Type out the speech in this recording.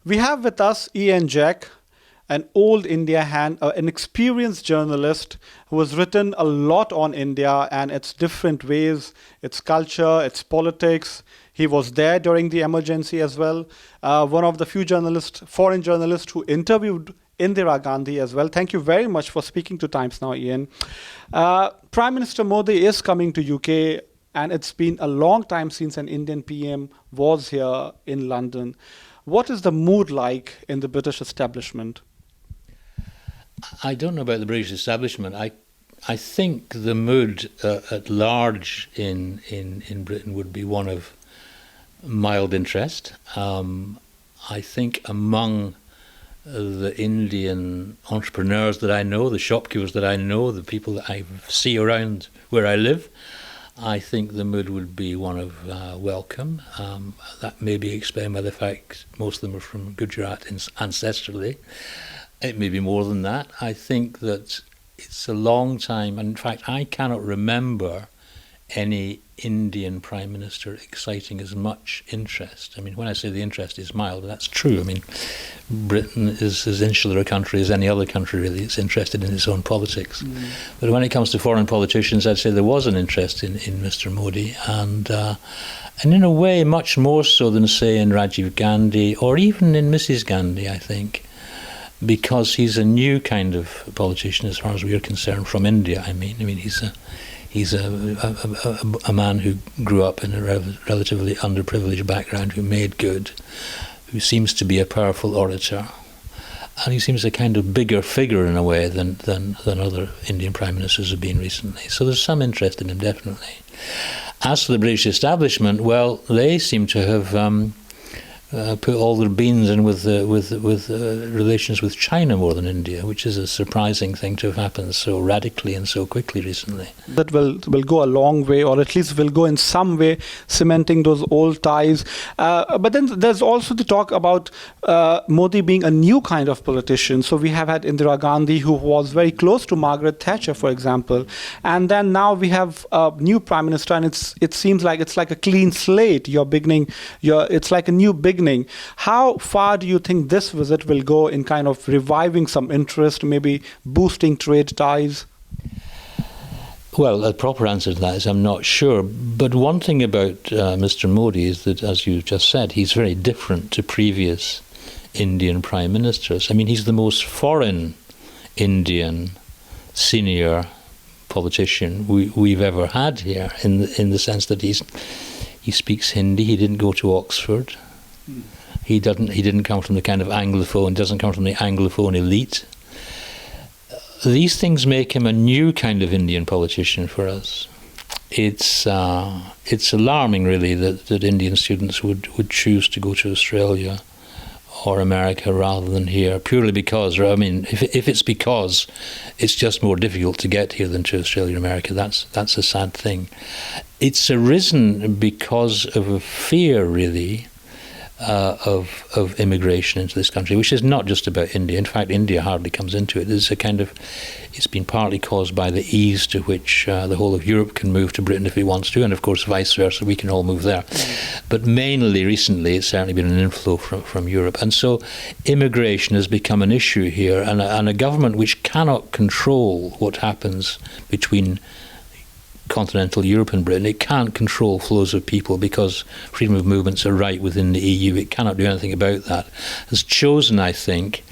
We have with us Ian Jack, an old India hand, an experienced journalist who has written a lot on India and its different ways, its culture, its politics. He was there during the emergency as well. One of the few journalists, foreign journalists, who interviewed Indira Gandhi as well. Thank you very much for speaking to Times Now, Ian. Prime Minister Modi is coming to UK, and it's been a long time since an Indian PM was here in London. What is the mood like in the British establishment? I don't know about the British establishment. I think the mood at large in Britain would be one of mild interest. I think among the Indian entrepreneurs that I know, the shopkeepers that I know, the people that I see around where I live, I think the mood would be one of welcome. That may be explained by the fact most of them are from Gujarat ancestrally. It may be more than that. I think that it's a long time, and in fact I cannot remember any Indian Prime Minister exciting as much interest. I mean, when I say the interest is mild, that's true. I mean, Britain is as insular a country as any other country, really. It's interested in its own politics. But when it comes to foreign politicians, I'd say there was an interest in Mr. Modi, and in a way much more so than, say, in Rajiv Gandhi or even in Mrs. Gandhi, I think, because he's a new kind of politician as far as we're concerned from India. I mean, he's a man who grew up in a relatively underprivileged background, who made good, who seems to be a powerful orator, and he seems a kind of bigger figure in a way than other Indian prime ministers have been recently. So there's some interest in him, definitely. As for the British establishment, well, they seem to have put all their beans in with relations with China more than India, which is a surprising thing to have happened so radically and so quickly recently. That will go a long way, or at least will go in some way cementing those old ties. But then there's also the talk about Modi being a new kind of politician. So we have had Indira Gandhi, who was very close to Margaret Thatcher, for example. And then now we have a new prime minister, and it seems like it's like a clean slate. It's like a new beginning. How far do you think this visit will go in kind of reviving some interest, maybe boosting trade ties? Well, a proper answer to that is I'm not sure. But one thing about Mr. Modi is that, as you just said, he's very different to previous Indian prime ministers. I mean, he's the most foreign Indian senior politician we've ever had here, in the sense that he speaks Hindi. He didn't go to Oxford. He didn't come from the kind of Anglophone, doesn't come from the Anglophone elite. These things make him a new kind of Indian politician for us. It's alarming, really, that Indian students would choose to go to Australia or America rather than here, purely because, I mean, if it's because it's just more difficult to get here than to Australia or America, that's a sad thing. It's arisen because of a fear, really, of immigration into this country, which is not just about India. In fact, India hardly comes into it. It's been partly caused by the ease to which the whole of Europe can move to Britain if it wants to, and of course vice versa, we can all move there. But mainly recently, it's certainly been an inflow from Europe. And so immigration has become an issue here, and a government which cannot control what happens between continental Europe and Britain. It can't control flows of people because freedom of movement's a right within the EU. It cannot do anything about that. Has chosen, I think,